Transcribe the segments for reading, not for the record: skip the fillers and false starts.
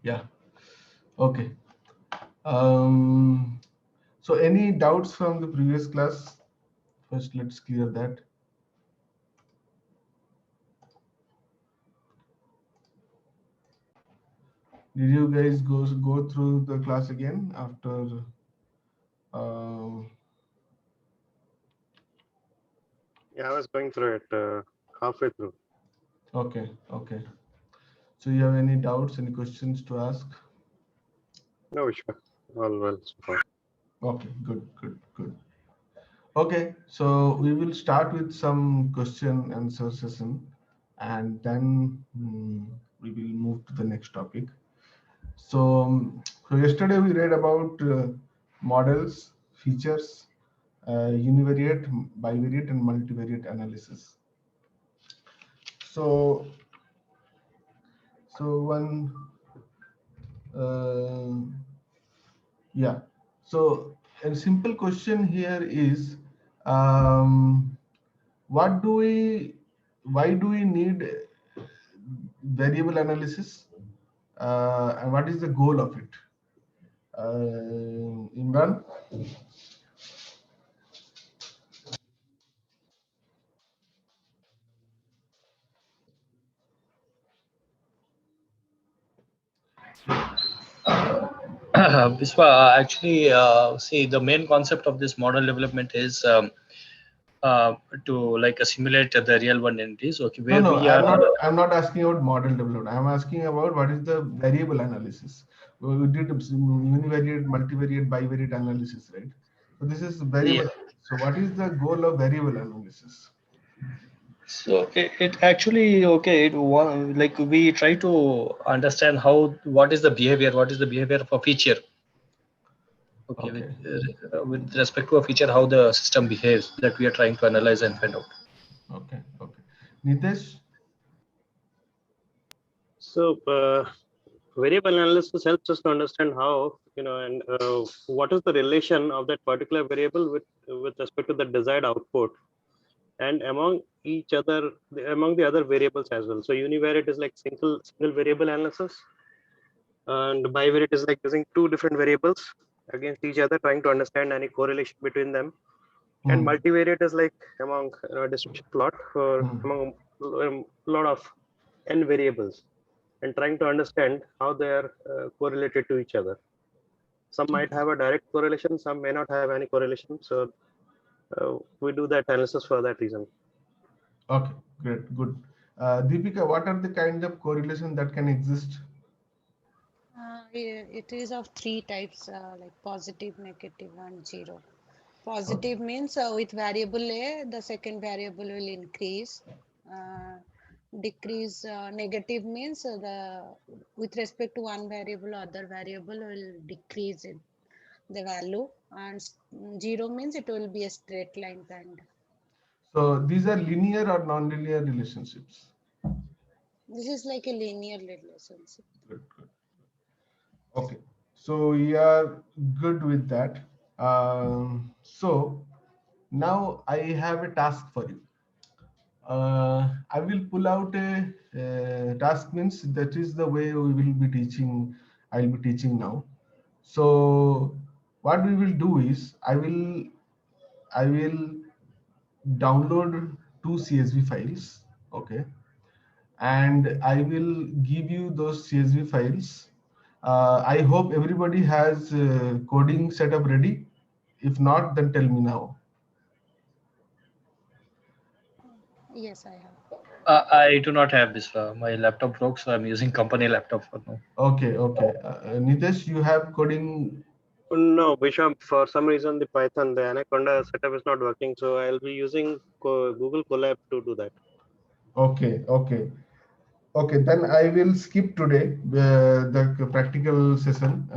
Yeah. Okay. So any doubts from the previous class? First, let's clear that. Did you guys go through the class again after? Yeah, I was going through it halfway through. Okay. Okay. So you have any doubts, any questions to ask? No, sure. All well so far. Okay. Good. Good. Good. Okay. So we will start with some question answer session, and then we will move to the next topic. So yesterday we read about models, features, univariate, bivariate, and multivariate analysis. So, so one, uh, yeah. So a simple question here is, um, what do we, why do we need variable analysis, and what is the goal of it? Imran? Vishwa, actually, see, the main concept of this model development is to like simulate the real world entities. Okay, No, where no, we are. I'm not asking about model development. I'm asking about what is the variable analysis. We did univariate, multivariate, bivariate analysis, right? So this is Yeah. variable. So what is the goal of variable analysis? So it actually okay. Like we try to understand what is the behavior, what is the behavior of a feature. Okay, Okay, with respect to a feature, how the system behaves, that we are trying to analyze and find out. okay, okay. Nitesh? So, variable analysis helps us to understand how, and what is the relation of that particular variable with respect to the desired output, and among each other, among the other variables as well. So, univariate is like single variable analysis, and bivariate is like using two different variables against each other, trying to understand any correlation between them. And Hmm. multivariate is like among a distribution plot or Hmm. among a lot of n variables, and trying to understand how they are correlated to each other. Some might have a direct correlation, some may not have any correlation. So we do that analysis for that reason. Okay, great, good. Deepika, what are the kind of correlation that can exist? It is of three types, like positive, negative, and zero. Okay. Positive means with variable A, the second variable will increase. Uh, Decrease. Negative means the with respect to one variable, other variable will decrease in the value, and zero means it will be a straight line band. So these are linear or non-linear relationships. This is like a linear relationship. Good, good. Okay, so we are good with that. So now I have a task for you. I will pull out a task, means that is the way we will be teaching. I'll be teaching now. So what we will do is I will download two CSV files. Okay, and I will give you those CSV files. I hope everybody has coding setup ready. If not, then tell me now. Yes, I have. I do not have this. My laptop broke, so I'm using company laptop for now. Okay, okay. Nitesh, you have coding. No, Bishop, for some reason the Python, the Anaconda setup is not working. So I'll be using Google Colab to do that. Okay, okay. Okay, then I will skip today the practical session.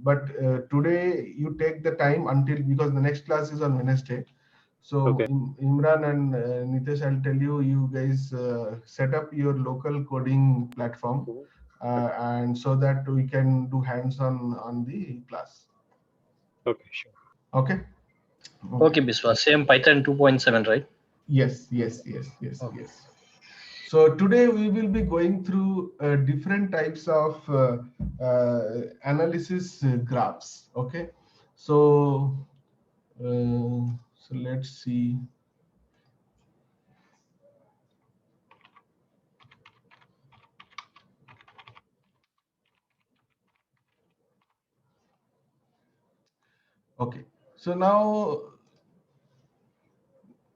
But today you take the time until, because the next class is on Wednesday. So Okay. Imran and Nitesh, I'll tell you, you guys set up your local coding platform, Mhm. and so that we can do hands-on on the class. Okay, sure. Okay. Okay. Okay, Biswa, same Python 2.7, right? Yes, yes, yes, yes, Okay. yes. So today we will be going through different types of analysis graphs. Okay, so so let's see. Okay, so now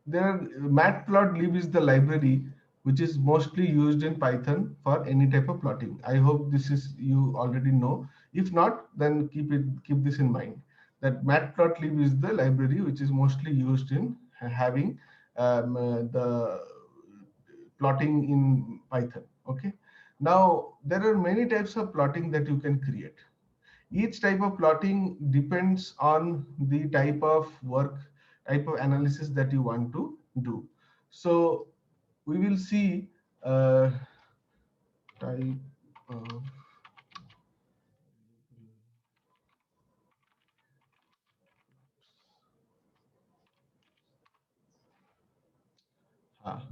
there matplotlib is the library which is mostly used in Python for any type of plotting. I hope this is you already know. If not, then keep this in mind that matplotlib is the library which is mostly used in having the plotting in Python. Okay. Now there are many types of plotting that you can create. Each type of plotting depends on the type of work, type of analysis that you want to do. So we will see type of ah.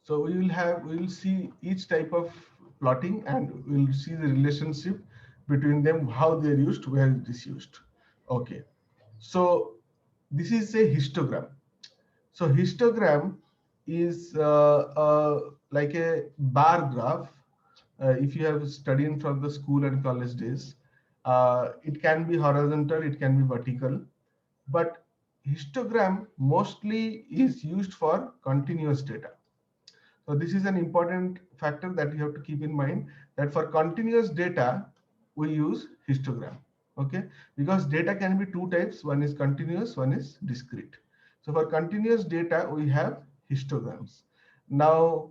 So we will see each type of plotting and we'll see the relationship between them, how they're used, where it is used. Okay. So this is a histogram. So histogram is like a bar graph. If you have studied from the school and college days, it can be horizontal, it can be vertical, but histogram mostly is used for continuous data. So this is an important factor that you have to keep in mind, that for continuous data, we use histogram. Okay, because data can be two types. One is continuous, one is discrete. So for continuous data, we have histograms. Now,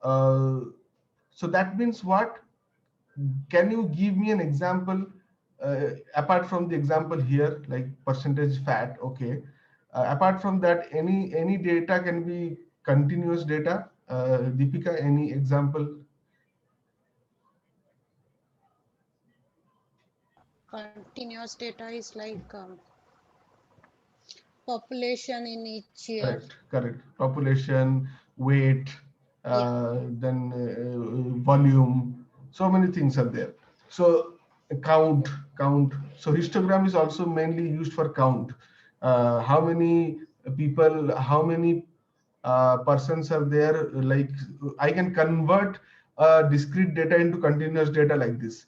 so that means what? Can you give me an example apart from the example here, like percentage fat? Okay. Apart from that, any data can be continuous data. Deepika, any example? Continuous data is like population in each year. Correct, correct. Population, weight, Yeah. volume. So many things are there. So count. So histogram is also mainly used for count. How many people, how many persons are there? Like I can convert discrete data into continuous data like this.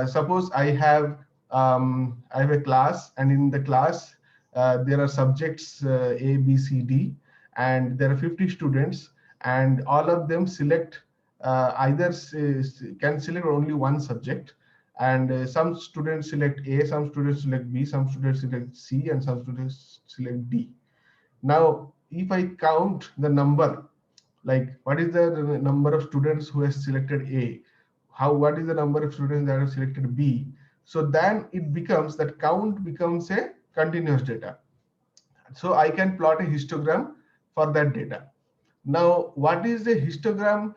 Suppose I have a class, and in the class there are subjects A, B, C, D, and there are 50 students, and all of them select can select only one subject, and some students select A, some students select B, some students select C, and some students select D. Now, if I count the number, like what is the number of students who has selected A, what is the number of students that have selected B, so then it becomes that count becomes a continuous data. So I can plot a histogram for that data. Now, what is the histogram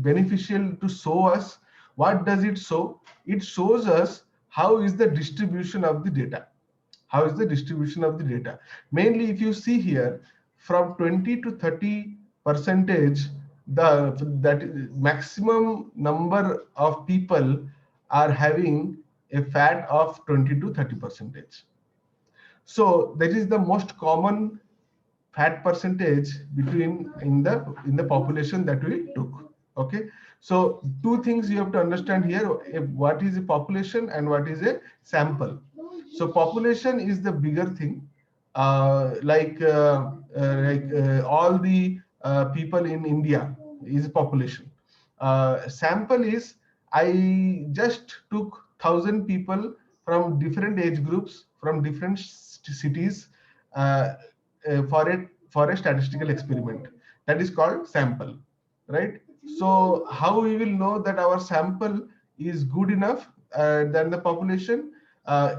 beneficial to show us? What does it show? It shows us how is the distribution of the data. How is the distribution of the data? Mainly, if you see here, from 20 to 30 percentage, that maximum number of people are having a fat of 20 to 30 percentage. So that is the most common fat percentage between in the population that we took. Okay, so two things you have to understand here: what is a population and what is a sample. So population is the bigger thing, all the people in India is population. Sample is I just took 1,000 people from different age groups from different cities for a statistical experiment. That is called sample, right? So how we will know that our sample is good enough than the population?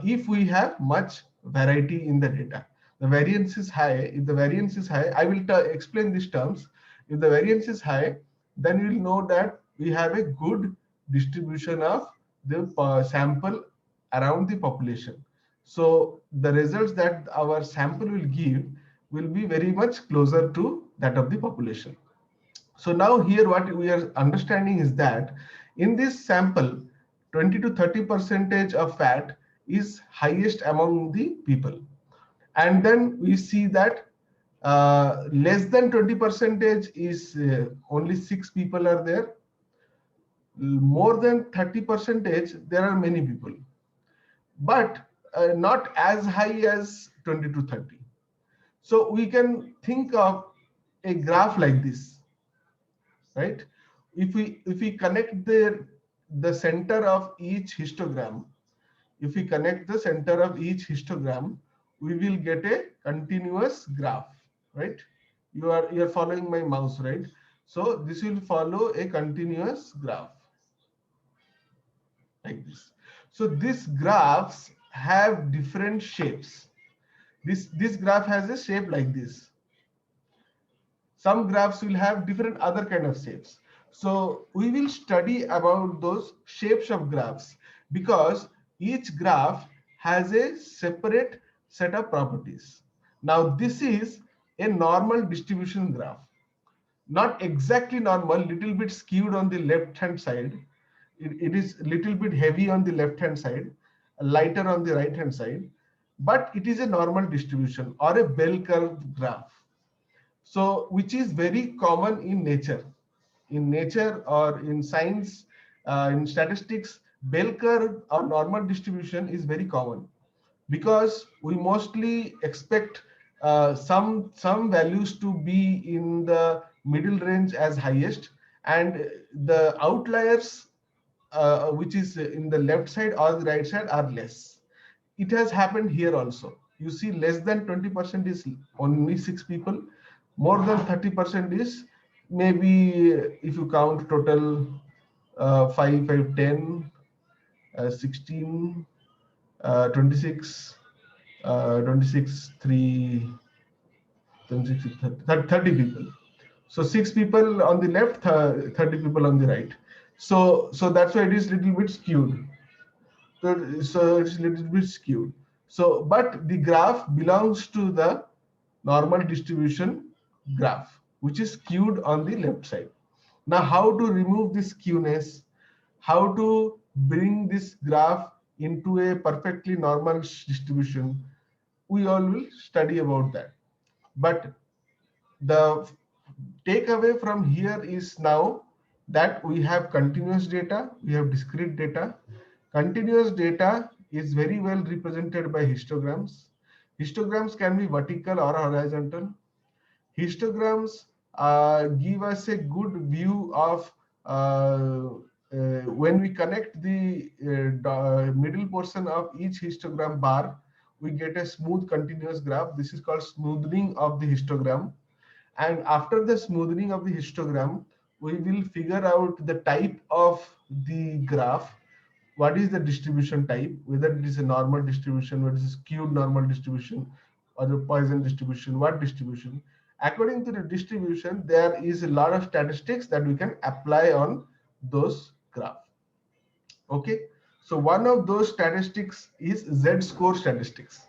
If we have much variety in the data. The variance is high. If the variance is high, I will explain these terms. If the variance is high, then you will know that we have a good distribution of the sample around the population. So the results that our sample will give will be very much closer to that of the population. So now here what we are understanding is that in this sample, 20 to 30% of fat is highest among the people. And then we see that less than 20% is only 6 people are there. More than 30%, there are many people, but not as high as 20 to 30. So we can think of a graph like this, right? If we connect the center of each histogram, if we connect the center of each histogram, we will get a continuous graph, right? You are following my mouse, right? So this will follow a continuous graph like this. So these graphs have different shapes. This graph has a shape like this. Some graphs will have different other kind of shapes. So we will study about those shapes of graphs, because each graph has a separate set of properties. Now this is a normal distribution graph. Not exactly normal, little bit skewed on the left hand side. It is little bit heavy on the left hand side, lighter on the right hand side, but it is a normal distribution or a bell curve graph. So which is very common in nature. In nature or in science, in statistics, bell curve or normal distribution is very common, because we mostly expect some values to be in the middle range as highest, and the outliers which is in the left side or the right side are less. It has happened here also. You see, less than 20% is only 6 people. More than 30% is maybe, if you count total, 5, 5, 10, 16, 26, 26, 3, 26, 30 people. So 6 people on the left, 30 people on the right. So that's why it is little bit skewed. So it's little bit skewed. So, but the graph belongs to the normal distribution graph, which is skewed on the left side. Now, how to remove this skewness? How to bring this graph into a perfectly normal distribution? We all will study about that. But the takeaway from here is now that we have continuous data, we have discrete data. Continuous data is very well represented by histograms. Histograms can be vertical or horizontal. Histograms give us a good view of when we connect the middle portion of each histogram bar, we get a smooth continuous graph. This is called smoothing of the histogram. And after the smoothing of the histogram, we will figure out the type of the graph. What is the distribution type, whether it is a normal distribution, whether it is skewed normal distribution, or the Poisson distribution, what distribution. According to the distribution, there is a lot of statistics that we can apply on those graphs. Okay, so one of those statistics is Z-score statistics.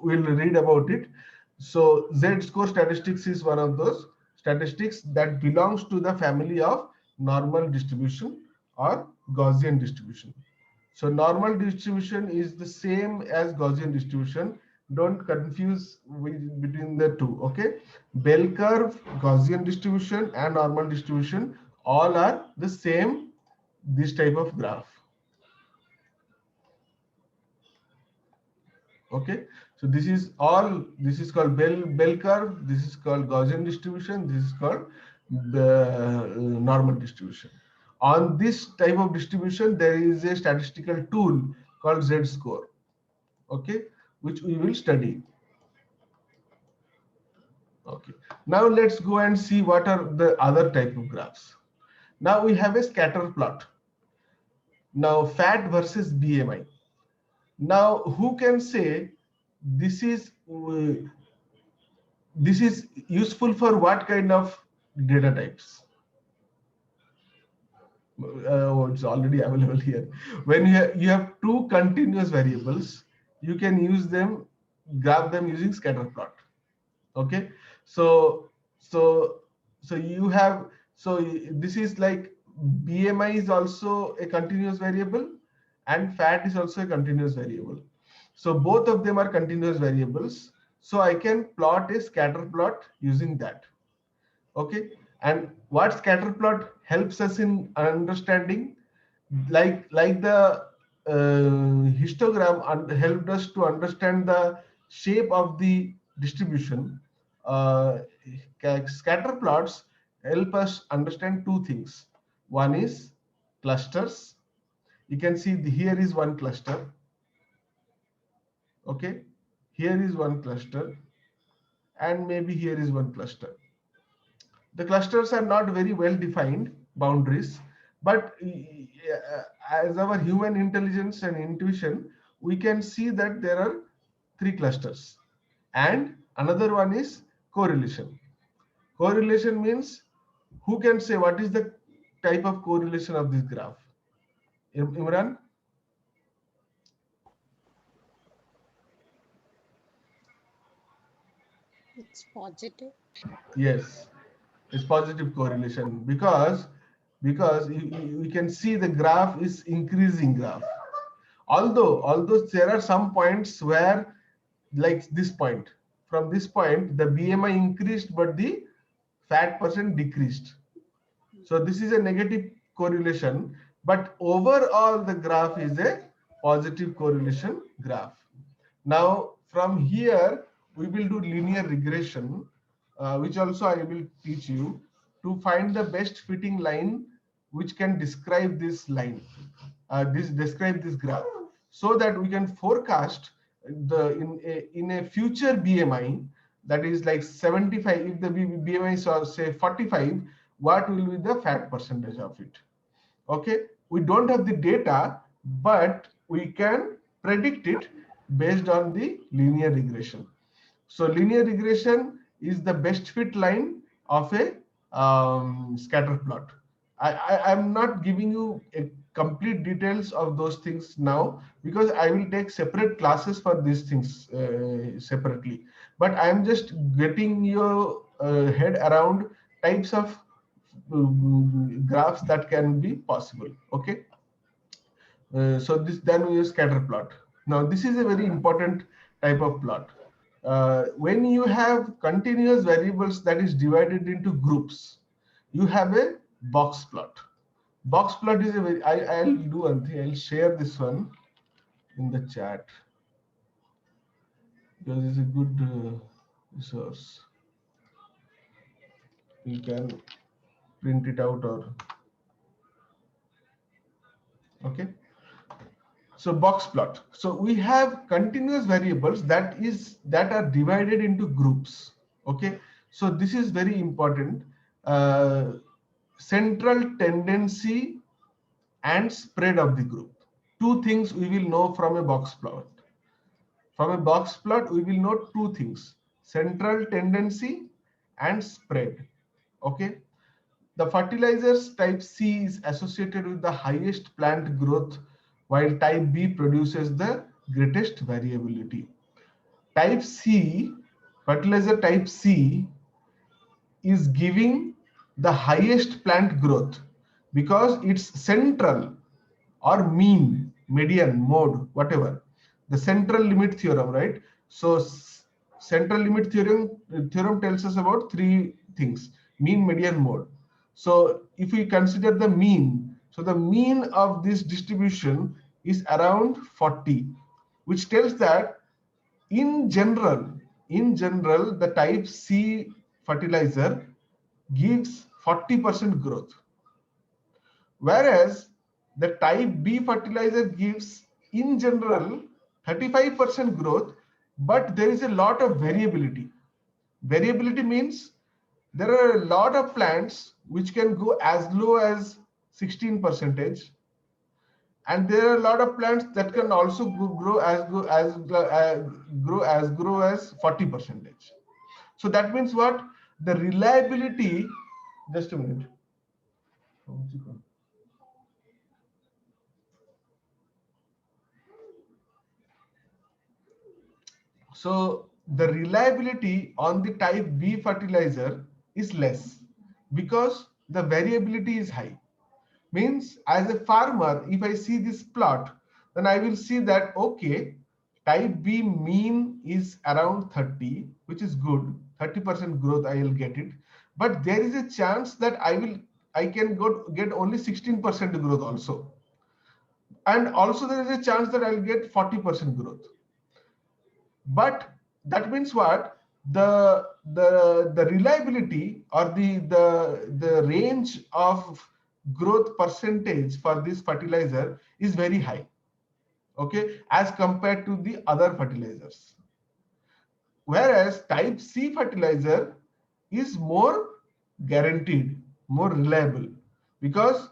We'll read about it. So Z-score statistics is one of those statistics that belongs to the family of normal distribution or Gaussian distribution. So normal distribution is the same as Gaussian distribution. Don't confuse between the two. Okay, bell curve, Gaussian distribution, and normal distribution all are the same, this type of graph. Okay, so this is called bell curve, this is called Gaussian distribution, this is called the normal distribution. On this type of distribution, there is a statistical tool called Z-score, okay, which we will study. Okay, now let's go and see what are the other type of graphs. Now we have a scatter plot. Now fat versus BMI. Now who can say this is useful for what kind of data types? It's already available here. When you have two continuous variables, you can use them, graph them using scatter plot. Okay, so so so you have, so this is like BMI is also a continuous variable and fat is also a continuous variable. So both of them are continuous variables. So I can plot a scatter plot using that. Okay, and what scatter plot helps us in understanding, like the histogram helped us to understand the shape of the distribution. uh, Scatter plots help us understand two things. One is clusters. You can see here is one cluster. Okay, here is one cluster, and maybe here is one cluster. The clusters are not very well defined boundaries, but as our human intelligence and intuition, we can see that there are three clusters. And another one is correlation. Correlation means, who can say what is the type of correlation of this graph? Imran? It's positive. Yes, it's positive correlation, because you can see the graph is increasing graph. Although there are some points where, like this point, from this point the BMI increased but the fat percent decreased. So this is a negative correlation, but overall the graph is a positive correlation graph. Now from here we will do linear regression, which also I will teach you, to find the best fitting line which can describe this line, describe this graph, so that we can forecast the in a future BMI, that is like 75. If the BMI is say 45, what will be the fat percentage of it? Okay, we don't have the data, but we can predict it based on the linear regression. So linear regression is the best fit line of a scatter plot. I'm not giving you a complete details of those things now, because I will take separate classes for these things separately. But I'm just getting your head around types of graphs that can be possible. Okay, so this, then we use scatter plot. Now this is a very important type of plot. When you have continuous variables that is divided into groups, you have a box plot. Box plot is a very, I'll do one thing, I'll share this one in the chat, because it's a good resource. You can print it out, or okay. So box plot. So we have continuous variables that are divided into groups. Okay. So this is very important. Central tendency and spread of the group. Two things we will know from a box plot. From a box plot, we will know two things: central tendency and spread. Okay. The fertilizers type C is associated with the highest plant growth, while type B produces the greatest variability. Type C, fertilizer type C, is giving the highest plant growth because it's central, or mean, median, mode, whatever. The central limit theorem, right? So central limit theorem tells us about three things: mean, median, mode. So if we consider the mean, so the mean of this distribution is around 40, which tells that in general, the type C fertilizer gives 40% growth, whereas the type B fertilizer gives in general 35% growth, but there is a lot of variability. Variability means there are a lot of plants which can go as low as 16%, and there are a lot of plants that can also grow as 40%. So that means what? The reliability, just a minute. So the reliability on the type B fertilizer is less because the variability is high. Means as a farmer, if I see this plot, then I will see that, okay, type B mean is around 30, which is good. 30% growth, I will get it. But there is a chance that I can get only 16% growth also. And also there is a chance that I'll get 40% growth. But that means what? The reliability or the range of growth percentage for this fertilizer is very high, okay, as compared to the other fertilizers. Whereas type C fertilizer is more guaranteed, more reliable, because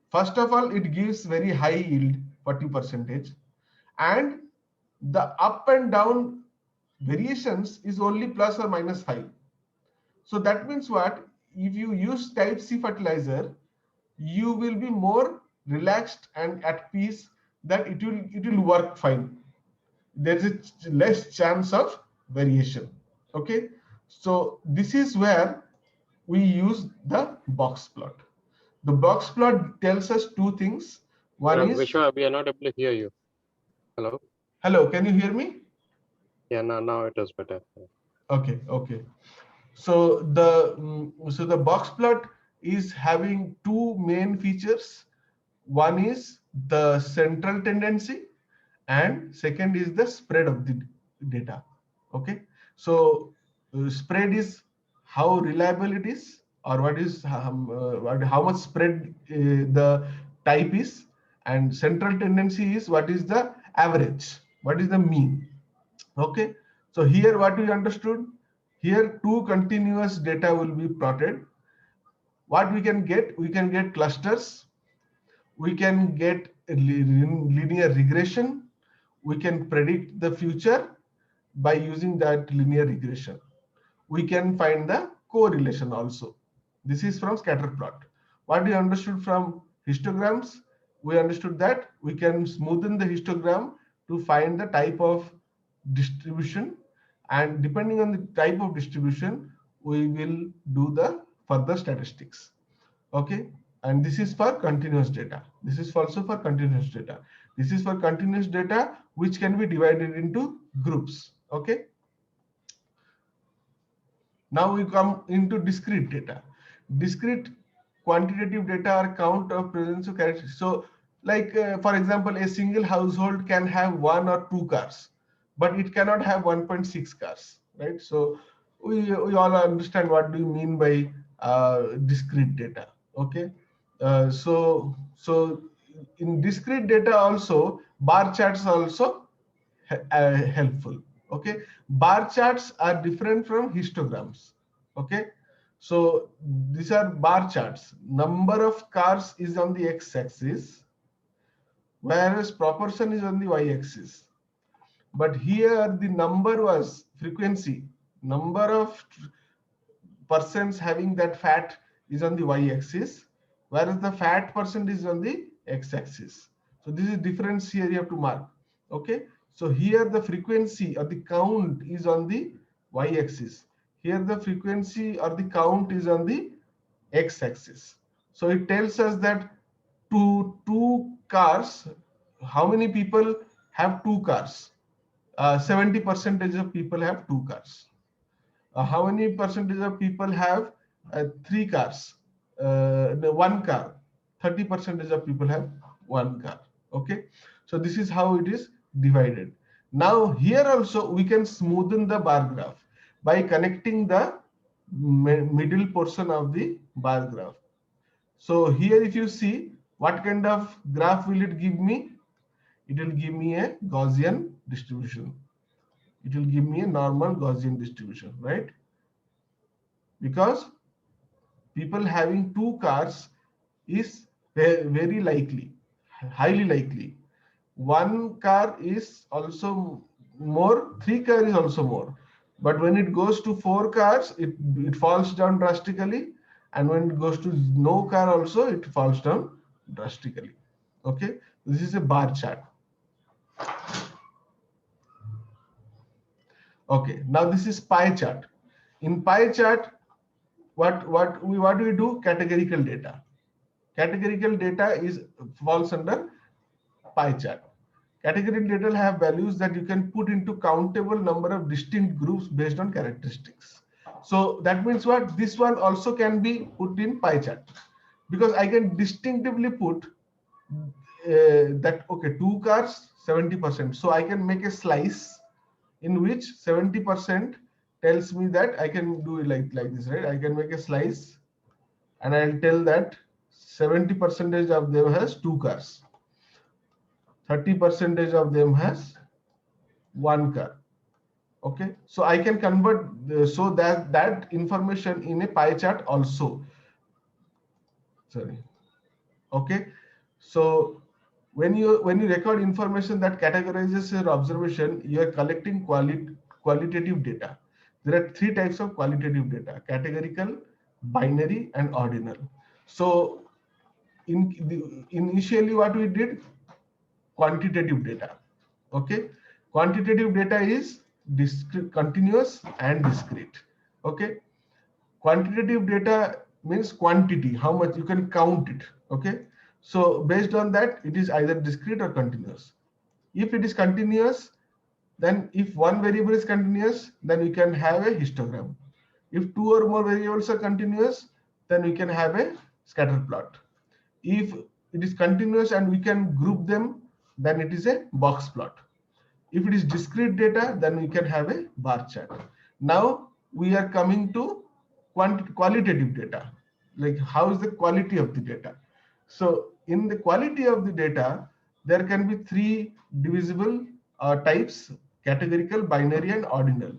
first of all, it gives very high yield, 40%, and the up and down variations is only plus or minus 5. So that means what? If you use type C fertilizer, you will be more relaxed and at peace that it will work fine. There's a less chance of variation. Okay, so this is where we use the box plot. The box plot tells us two things. One is Vishwa, we are not able to hear you. Hello. hello, can you hear me? Yeah, now it is better. Okay, okay. So the box plot is having two main features. One is the central tendency, and second is the spread of the data. Okay, so spread is how reliable it is, or how much spread the type is, and central tendency is what is the average, what is the mean. Okay, so here what we understood, here two continuous data will be plotted. What we can get clusters, we can get linear regression, we can predict the future by using that linear regression. We can find the correlation also. This is from scatter plot. What we understood from histograms, we understood that we can smoothen the histogram to find the type of distribution, and depending on the type of distribution, we will do the further statistics. Okay, and this is for continuous data. This is also for continuous data. This is for continuous data which can be divided into groups. Okay, now we come into discrete data. Discrete quantitative data are count of presence of characteristics. So like for example, a single household can have 1 or 2 cars, but it cannot have 1.6 cars, right? So we all understand what do you mean by discrete data. Okay, so in discrete data also bar charts are also helpful. Okay, bar charts are different from histograms. Okay, so these are bar charts. Number of cars is on the x-axis, whereas proportion is on the y-axis. But here the number was frequency. Number of persons having that fat is on the y-axis, whereas the fat percent is on the x-axis. So this is difference here you have to mark. Okay, so here the frequency or the count is on the y-axis. Here the frequency or the count is on the x-axis. So it tells us that two cars, how many people have 2 cars? 70% of people have 2 cars. How many percentage of people have 3 cars? 1 car. 30% of people have 1 car. Okay, so this is how it is divided. Now here also we can smoothen the bar graph by connecting the middle portion of the bar graph. So here if you see, what kind of graph will it give me? It will give me a Gaussian distribution. It will give me a normal Gaussian distribution, right? Because people having 2 cars is very likely, highly likely. 1 car is also more, 3 car is also more. But when it goes to 4 cars, it falls down drastically. And when it goes to no car also, it falls down drastically. Okay, this is a bar chart. Okay, now this is pie chart. In pie chart, what do we do? Categorical data. Categorical data is falls under pie chart. Categorical data have values that you can put into countable number of distinct groups based on characteristics. So that means what? This one also can be put in pie chart, because I can distinctively put that, okay, 2 cars 70%. So I can make a slice in which 70% tells me that I can do it like this, right? I can make a slice and I'll tell that 70% of them has 2 cars, 30% of them has 1 car. Okay, so I can convert so that information in a pie chart also. Sorry. Okay, so when you record information that categorizes your observation, you are collecting qualitative data. There are 3 types of qualitative data: categorical, binary, and ordinal. So initially what we did, quantitative data. Okay, quantitative data is discrete, continuous, and discrete. Okay, quantitative data means quantity, how much you can count it. Okay, so based on that, it is either discrete or continuous. If it is continuous, then if one variable is continuous, then you can have a histogram. If 2 or more variables are continuous, then we can have a scatter plot. If it is continuous and we can group them, then it is a box plot. If it is discrete data, then we can have a bar chart. Now we are coming to qualitative data, like how is the quality of the data. So in the quality of the data, there can be 3 divisible types: categorical, binary, and ordinal.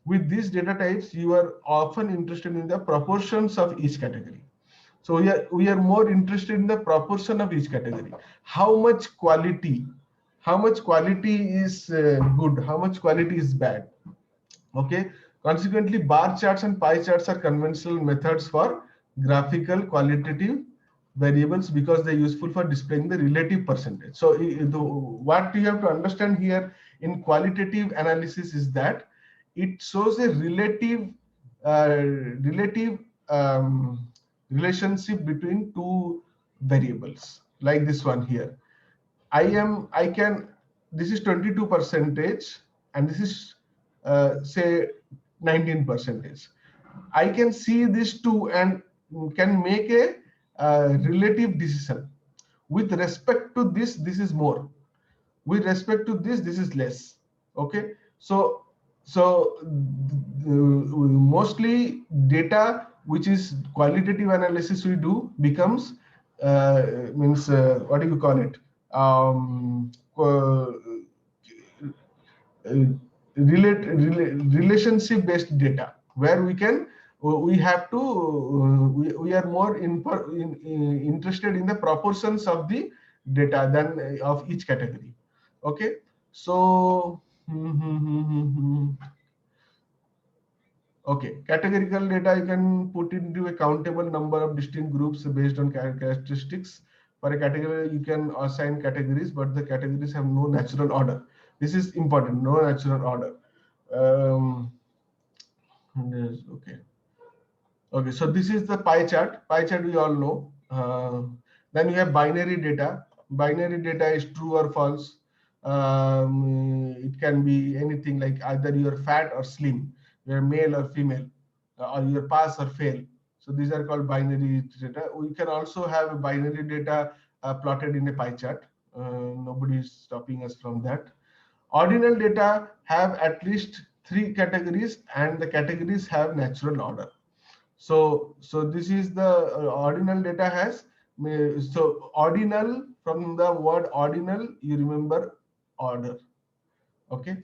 With these data types, you are often interested in the proportions of each category. So we are more interested in the proportion of each category. How much quality is good, how much quality is bad. Okay, consequently, bar charts and pie charts are conventional methods for graphical qualitative variables because they're useful for displaying the relative percentage. So what you have to understand here in qualitative analysis is that it shows a relative relationship between 2 variables, like this one here. This is 22% and this is say 19%. I can see these 2 and can make a relative decision. With respect to this is more. With respect to this is less. Okay, so mostly data which is qualitative analysis we do becomes what do you call it, relationship based data, where we are more interested in the proportions of the data than of each category. Okay, so okay, categorical data you can put into a countable number of distinct groups based on characteristics. For a category, you can assign categories, but the categories have no natural order. This is important, no natural order. Okay. Okay, so this is the pie chart. Pie chart we all know. Then you have binary data. Binary data is true or false. It can be anything, like either you're fat or slim, you're male or female, or you're pass or fail. So these are called binary data. We can also have a binary data plotted in a pie chart. Nobody is stopping us from that. Ordinal data have at least 3 categories, and the categories have natural order. So this is the ordinal data has. So ordinal, from the word ordinal, you remember order. Okay.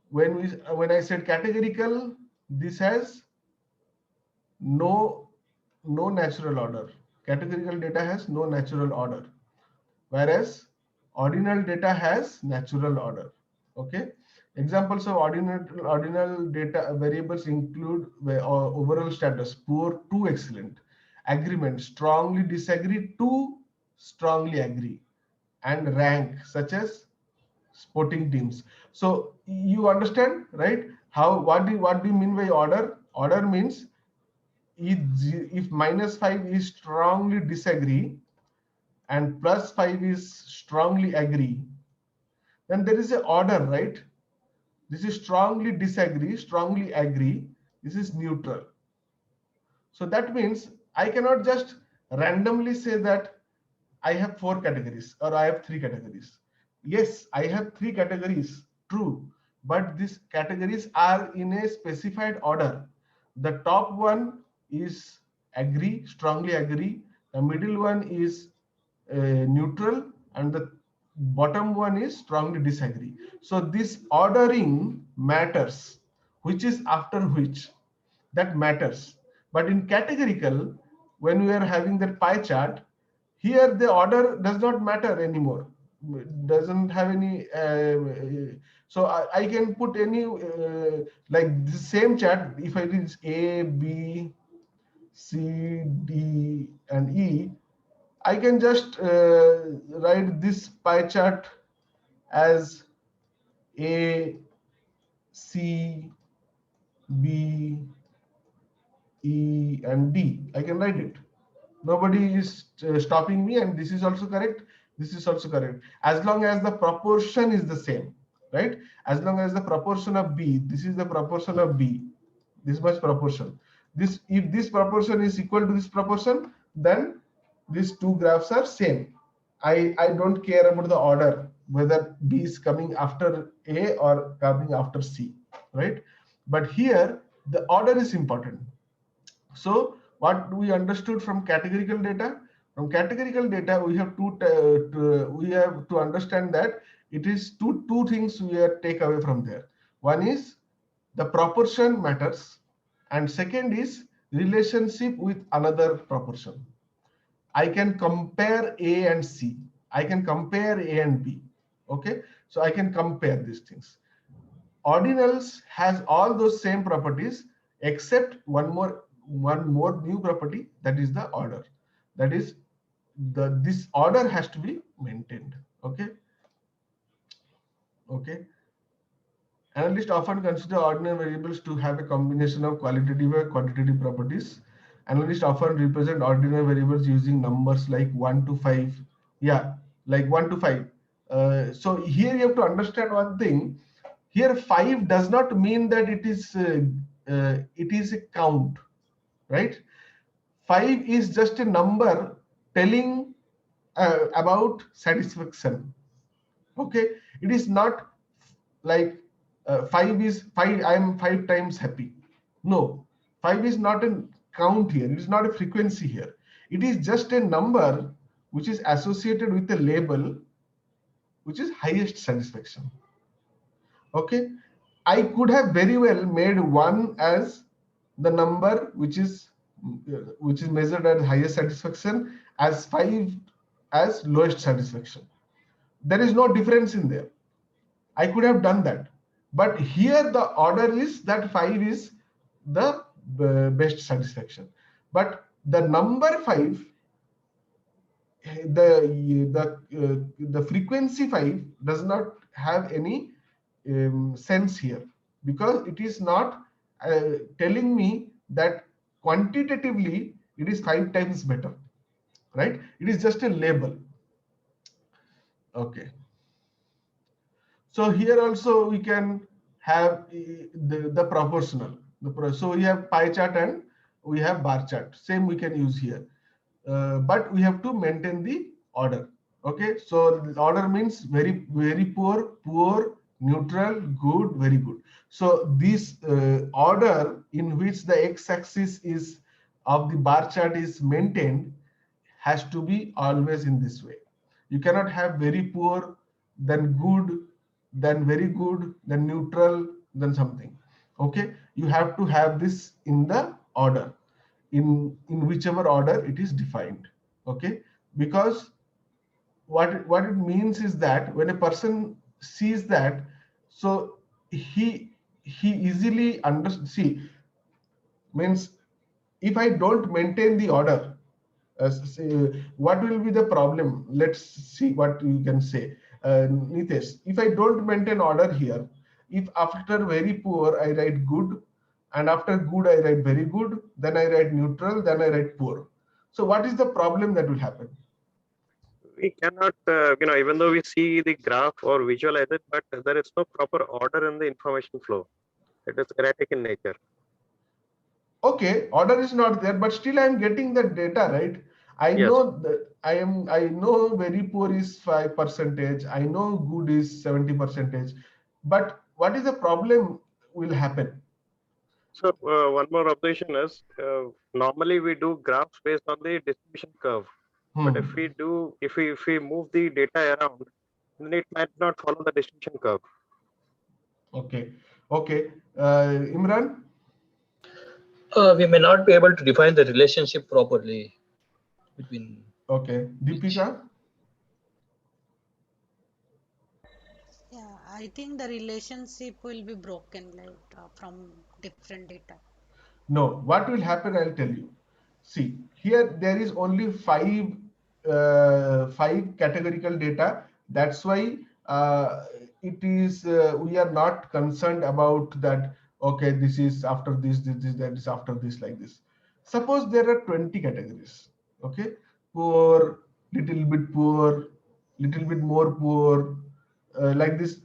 When I said categorical, this has no natural order. Categorical data has no natural order, whereas ordinal data has natural order. Okay. Examples of ordinal data variables include overall status, poor to excellent, agreement, strongly disagree to strongly agree, and rank, such as sporting teams. So you understand, right? How, what do you mean by order? Order means if -5 is strongly disagree and +5 is strongly agree, then there is a order, right? This is strongly disagree, strongly agree. This is neutral. So that means I cannot just randomly say that I have 4 categories or I have 3 categories. Yes, I have 3 categories, true, but these categories are in a specified order. The top one is agree, strongly agree. The middle one is neutral, and the bottom one is strongly disagree. So this ordering matters, which is after which, that matters. But in categorical, when we are having that pie chart, here the order does not matter anymore. Doesn't have any. So I can put any like the same chart. If I reach A, B, C, D, and E, I can just write this pie chart as A, C, B, E, and D. I can write it. Nobody is stopping me, and this is also correct. This is also correct. As long as the proportion is the same, right? As long as the proportion of B, this is the proportion of B, this much proportion. This, if this proportion is equal to this proportion, then these two graphs are same. I don't care about the order, whether B is coming after A or coming after C, right? But here the order is important. So what we understood from categorical data? From categorical data, we have to understand that it is two things we are take away from there. One is the proportion matters, and second is relationship with another proportion. I can compare A and C. I can compare A and B. Okay, so I can compare these things. Ordinals has all those same properties except one more new property, that is the order. That is this order has to be maintained. Okay. Okay. Analysts often consider ordinal variables to have a combination of qualitative and quantitative properties. Analysts often represent ordinal variables using numbers like 1 to 5. Yeah, like 1 to 5. So here you have to understand one thing. Here 5 does not mean that it is a count, right? 5 is just a number telling about satisfaction. Okay, it is not like 5 is 5, I am 5 times happy. No, 5 is not a count here. It is not a frequency here. It is just a number which is associated with a label which is highest satisfaction. Okay, I could have very well made 1 as the number which is measured as highest satisfaction, as 5 as lowest satisfaction. There is no difference in there. I could have done that, but here the order is that 5 is the best satisfaction. But the number 5, the frequency 5 does not have any sense here, because it is not telling me that quantitatively it is 5 times better, right? It is just a label. Okay. So here also we can have the proportional. So we have pie chart and we have bar chart. Same we can use here, but we have to maintain the order. Okay, so the order means very poor, poor, neutral, good, very good. So this order in which the x-axis is of the bar chart is maintained has to be always in this way. You cannot have very poor, then good, then very good, then neutral, then something. Okay, you have to have this in the order, in whichever order it is defined. Okay, because what it means is that when a person sees that, so he easily see, means if I don't maintain the order, what will be the problem? Let's see what you can say. Nitesh, if I don't maintain order here, if after very poor I write good, and after good I write very good, then I write neutral, then I write poor. So what is the problem that will happen? We cannot, even though we see the graph or visualize it, but there is no proper order in the information flow. It is erratic in nature. Okay, order is not there, but still I am getting the data, right? I Yes. know that I know very poor is 5%, I know good is 70%, but what is the problem will happen? So one more observation is normally we do graphs based on the distribution curve. But if Hmm. we do, if we move the data around, then it might not follow the distribution curve. Okay, okay. Imran? We may not be able to define the relationship properly between Okay. each. Deepika? Yeah, I think the relationship will be broken like from different data. No, what will happen, I'll tell you. See, here there is only five categorical data. That's why it is we are not concerned about that. Okay, this is after this, that is after this, like this. Suppose there are 20 categories. Okay, poor, little bit more poor, like this.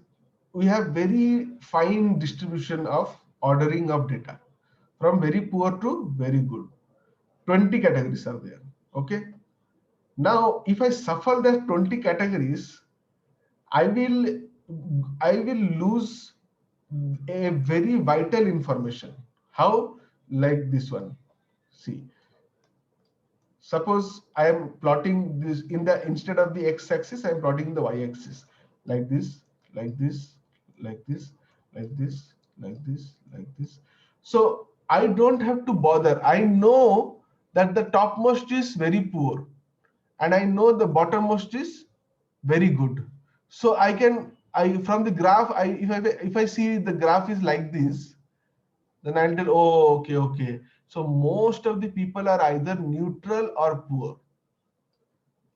We have very fine distribution of ordering of data from very poor to very good. 20 categories are there. Okay. Now, if I shuffle the 20 categories, I will I will lose a very vital information. How? Like this one. See, suppose I am plotting this in the instead of the x-axis, I am plotting the y-axis like this, like this, like this, like this, like this, like this. So I don't have to bother. I know that the topmost is very poor, and I know the bottommost is very good. So I can I from the graph, if I see the graph is like this, then I'll tell, oh, okay, okay. So most of the people are either neutral or poor.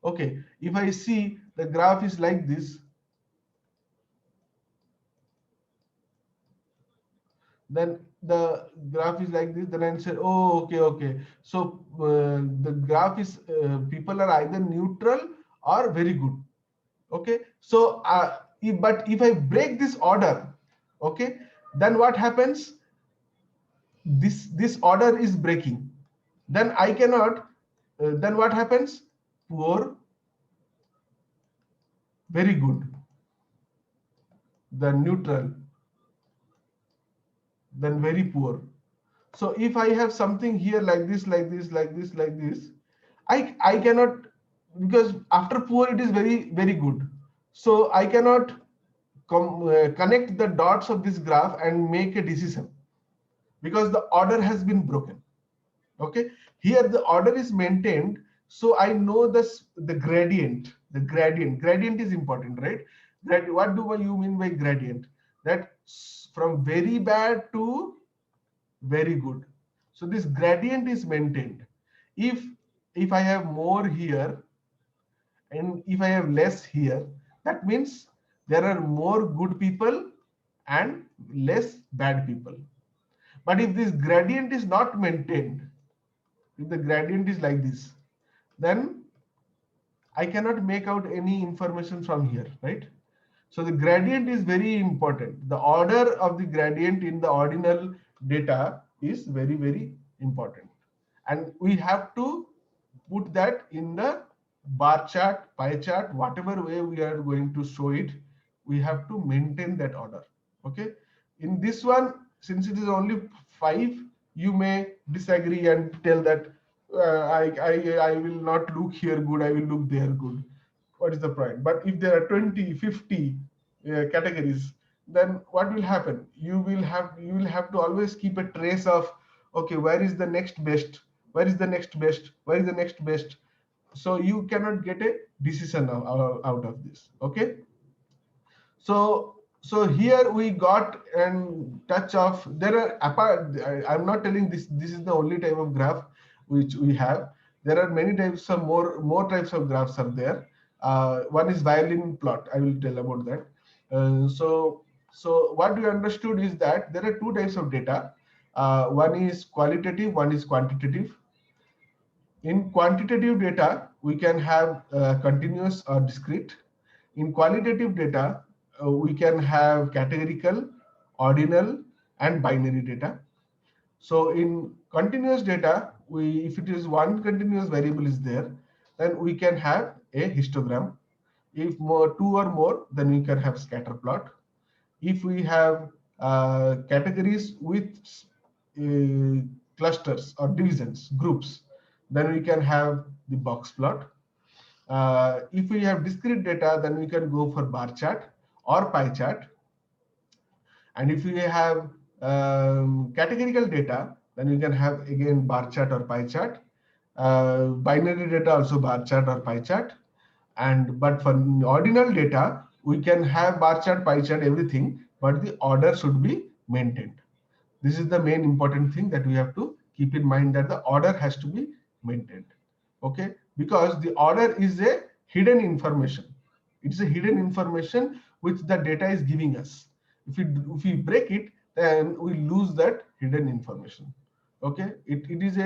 Okay, if I see the graph is like this, then the graph is like this, then I'll say, oh, okay, okay. So the graph is people are either neutral or very good. Okay, so but if I break this order, okay, then what happens? This order is breaking. Then I cannot. Then what happens? Poor, very good, then neutral, then very poor. So if I have something here like this, like this, like this, like this, I cannot, because after poor it is very good. So I cannot connect the dots of this graph and make a decision because the order has been broken. Okay, here the order is maintained, so I know this the gradient is important, right? What do you mean by gradient? That from very bad to very good. So this gradient is maintained. If I have more here and if I have less here, that means there are more good people and less bad people. But if this gradient is not maintained, if the gradient is like this, then I cannot make out any information from here, right? So the gradient is very important. The order of the gradient in the ordinal data is very important. And we have to put that in the bar chart, pie chart, whatever way we are going to show it, we have to maintain that order. Okay. In this one, since it is only 5, you may disagree and tell that I will not look here good, I will look there good. What is the point? But if there are 20, 50 categories, then what will happen? You will have to always keep a trace of, okay, where is the next best, where is the next best, where is the next best. So you cannot get a decision out of this. Okay, so here we got an touch of, there are apart, I'm not telling this is the only type of graph which we have. There are many types of more types of graphs are there. One is violin plot. I will tell about that. So what we understood is that there are two types of data. One is qualitative, one is quantitative. In quantitative data, we can have continuous or discrete. In qualitative data, we can have categorical, ordinal, and binary data. So in continuous data, if it is one continuous variable is there, then we can have a histogram. If two or more, then we can have scatter plot. If we have categories with clusters or divisions, groups, then we can have the box plot. If we have discrete data, then we can go for bar chart or pie chart. And if we have categorical data, then we can have again bar chart or pie chart. Binary data also bar chart or pie chart. But for ordinal data, we can have bar chart, pie chart, everything, but the order should be maintained. This is the main important thing that we have to keep in mind, that the order has to be maintained. Okay, because the order is a hidden information. It's a hidden information which the data is giving us. If we break it, then we lose that hidden information. Okay, it is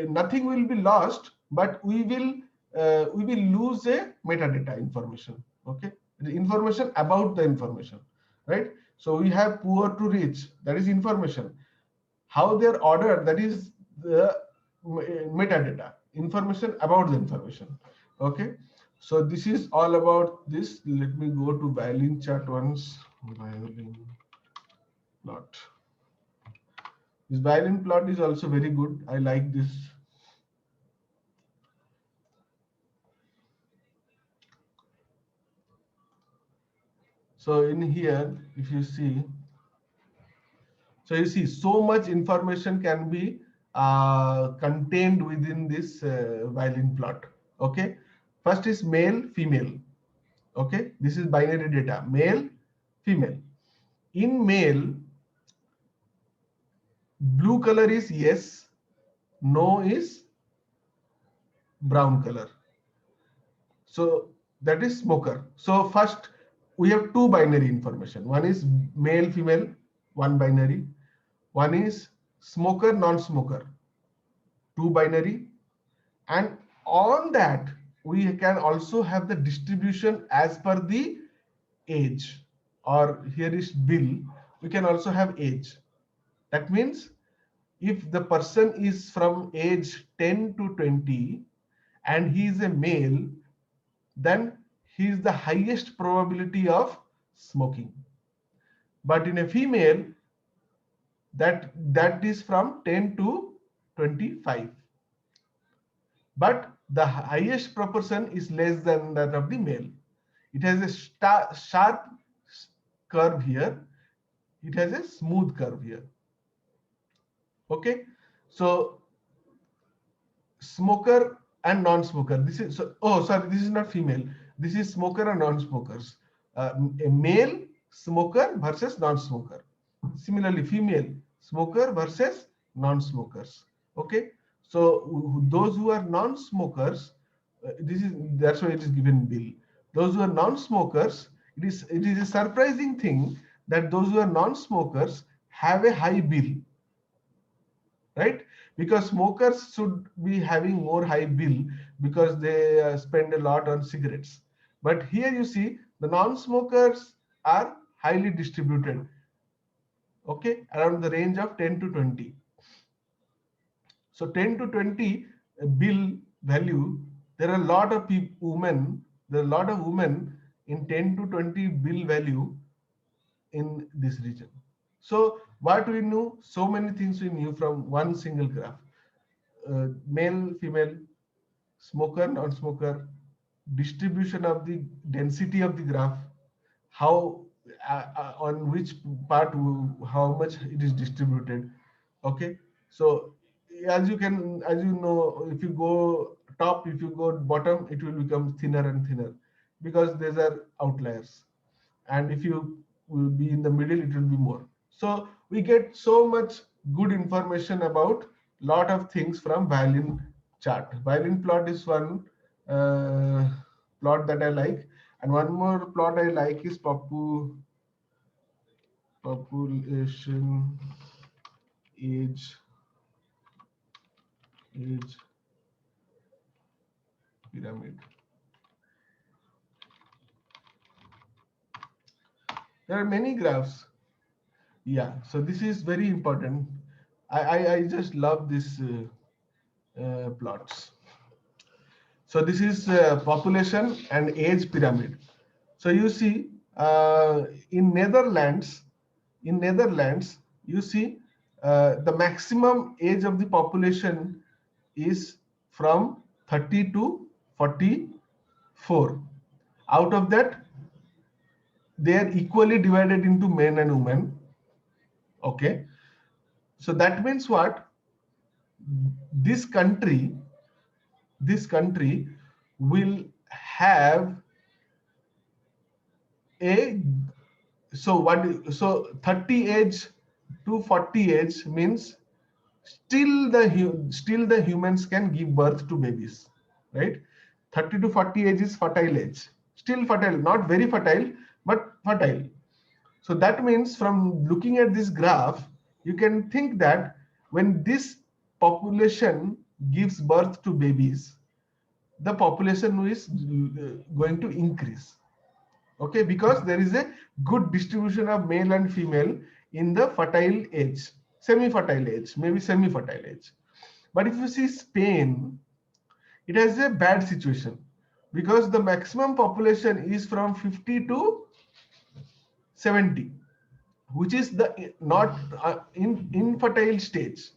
nothing will be lost, but we will lose a metadata information. Okay, the information about the information, right? So we have poor to rich, that is information. How they're ordered, that is the metadata, information about the information. Okay, so this is all about this. Let me go to violin chart once. Violin plot. This violin plot is also very good. I like this. So in here, if you see, so you see so much information can be contained within this violin plot. Okay, first is male, female. Okay, this is binary data, male, female. In male, blue color is yes, no is brown color. So that is smoker. So first we have two binary information. One is male, female, one binary. One is smoker, non-smoker, two binary. And on that, we can also have the distribution as per the age, or here is bill. We can also have age. That means if the person is from age 10 to 20 and he is a male, then he is the highest probability of smoking. But in a female, that is from 10 to 25. But the highest proportion is less than that of the male. It has a sharp curve here. It has a smooth curve here. Okay, so smoker and non-smoker. This is this is not female. This is smoker and non-smokers. A male smoker versus non-smoker. Similarly, female smoker versus non-smokers. Okay, so those who are non-smokers, that's why it is given bill. Those who are non-smokers, it is a surprising thing that those who are non-smokers have a high bill, right? Because smokers should be having more high bill because they spend a lot on cigarettes. But here you see the non-smokers are highly distributed. Okay, around the range of 10 to 20. So 10 to 20 bill value, there are a lot of women. There are a lot of women in 10 to 20 bill value in this region. So what we knew, so many things we knew from one single graph. Male, female, smoker, non-smoker, distribution of the density of the graph, how on which part how much it is distributed. Okay, so as you know, if you go top, if you go bottom, it will become thinner and thinner because these are outliers, and if you will be in the middle, it will be more. So we get so much good information about lot of things from violin chart. Violin plot is one. plot that I like. And one more plot I like is population age pyramid. There are many graphs. Yeah, so this is very important. I just love this plots. So this is population and age pyramid. So you see, in Netherlands, you see the maximum age of the population is from 30 to 44. Out of that, they are equally divided into men and women. Okay, so that means what? This country will have a, so 30 age to 40 age means still the humans can give birth to babies, right? 30 to 40 age is fertile age, still fertile, not very fertile, but fertile. So that means from looking at this graph, you can think that when this population gives birth to babies, the population is going to increase. Okay, because there is a good distribution of male and female in the fertile age, semi-fertile age, maybe semi-fertile age. But if you see Spain, it has a bad situation because the maximum population is from 50 to 70, which is the not in infertile stage.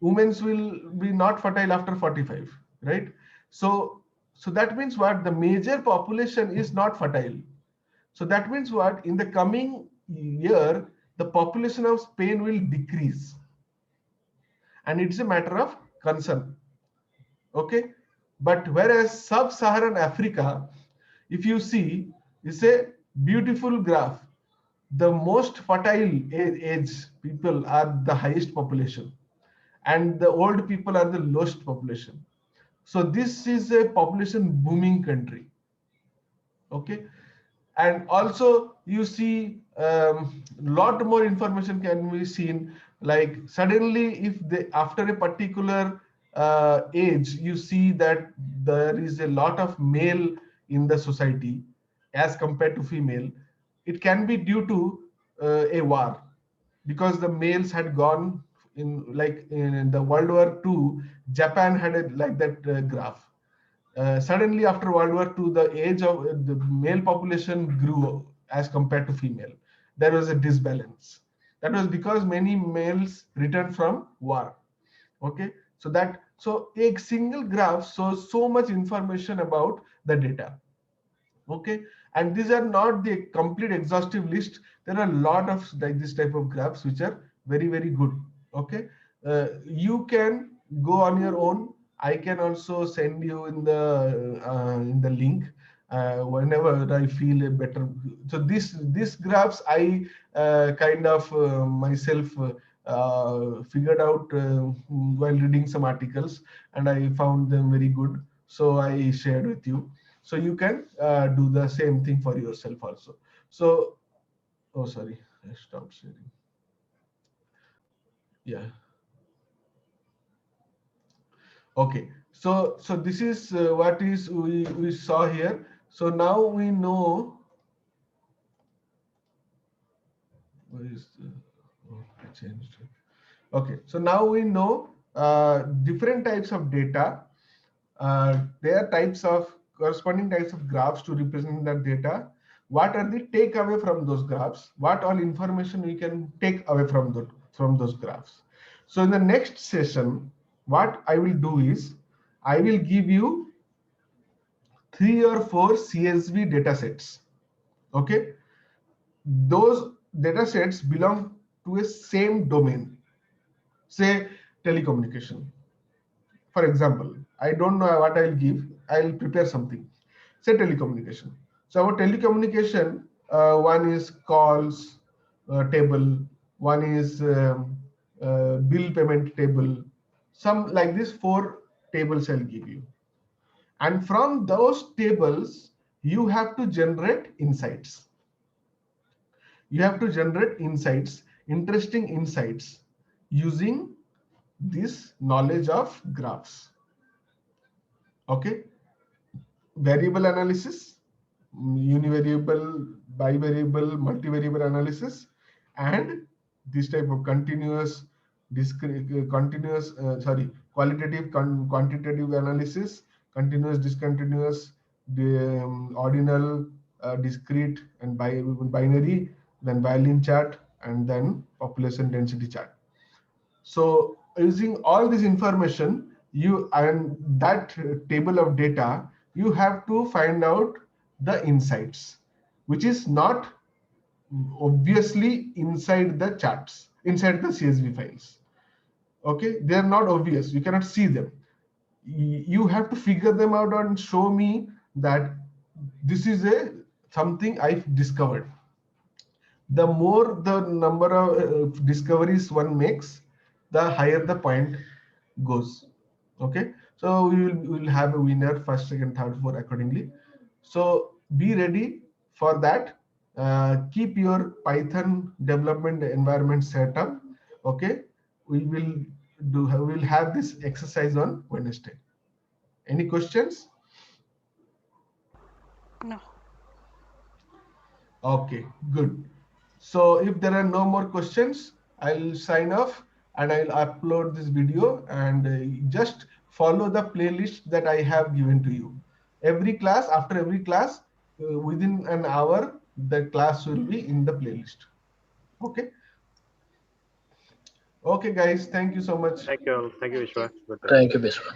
Women will be not fertile after 45, right? So that means what? The major population is not fertile. So that means what? In the coming year, the population of Spain will decrease. And it's a matter of concern. Okay. But whereas sub-Saharan Africa, if you see, it's a beautiful graph. The most fertile age people are the highest population, and the old people are the lowest population. So this is a population booming country. Okay. And also you see lot more information can be seen, like suddenly if they after a particular age you see that there is a lot of male in the society as compared to female, it can be due to a war, because the males had gone in, like in the World War II, Japan had a like that graph. Suddenly after World War II, the age of the male population grew as compared to female. There was a disbalance. That was because many males returned from war. Okay, so a single graph shows so much information about the data. Okay, and these are not the complete exhaustive list. There are a lot of like this type of graphs which are very good. Okay, you can go on your own. I can also send you in the link whenever I feel a better. So this graphs I kind of myself figured out while reading some articles, and I found them very good, so I shared with you. So you can do the same thing for yourself also. So, oh sorry, I stopped sharing. Yeah. Okay. So this is what is we saw here. So now we know where is the, oh, I changed it. Okay. So now we know different types of data. There are types of corresponding types of graphs to represent that data. What are the takeaway from those graphs? What all information we can take away from those graphs? So in the next session, what I will do is I will give you 3 or 4 CSV data sets. Okay, those data sets belong to a same domain, say telecommunication. For example, I don't know what I'll give. I'll prepare something. Say telecommunication. So our telecommunication, one is calls table, one is bill payment table. Some like this 4 tables I'll give you. And from those tables, you have to generate insights. You have to generate insights, interesting insights, using this knowledge of graphs. Okay. Variable analysis, univariable, bivariable, multivariable analysis, and this type of continuous, qualitative, quantitative analysis, continuous, discontinuous, the ordinal, discrete, and binary, then violin chart, and then population density chart. So using all this information, you and that table of data, you have to find out the insights, which is not obviously inside the charts, inside the CSV files. Okay, they are not obvious. You cannot see them. You have to figure them out and show me that this is something I've discovered. The more the number of discoveries one makes, the higher the point goes. Okay, so we will have a winner, first, second, third, fourth accordingly. So be ready for that. Keep your Python development environment set up. Okay, we will have this exercise on Wednesday. Any questions? No. Okay, good. So if there are no more questions, I'll sign off and I'll upload this video, and just follow the playlist that I have given to you. Every class, after every class, within an hour, the class will be in the playlist. Okay. Okay, guys. Thank you so much. Thank you all. Thank you, Vishwa. Good. Thank you, Vishwa.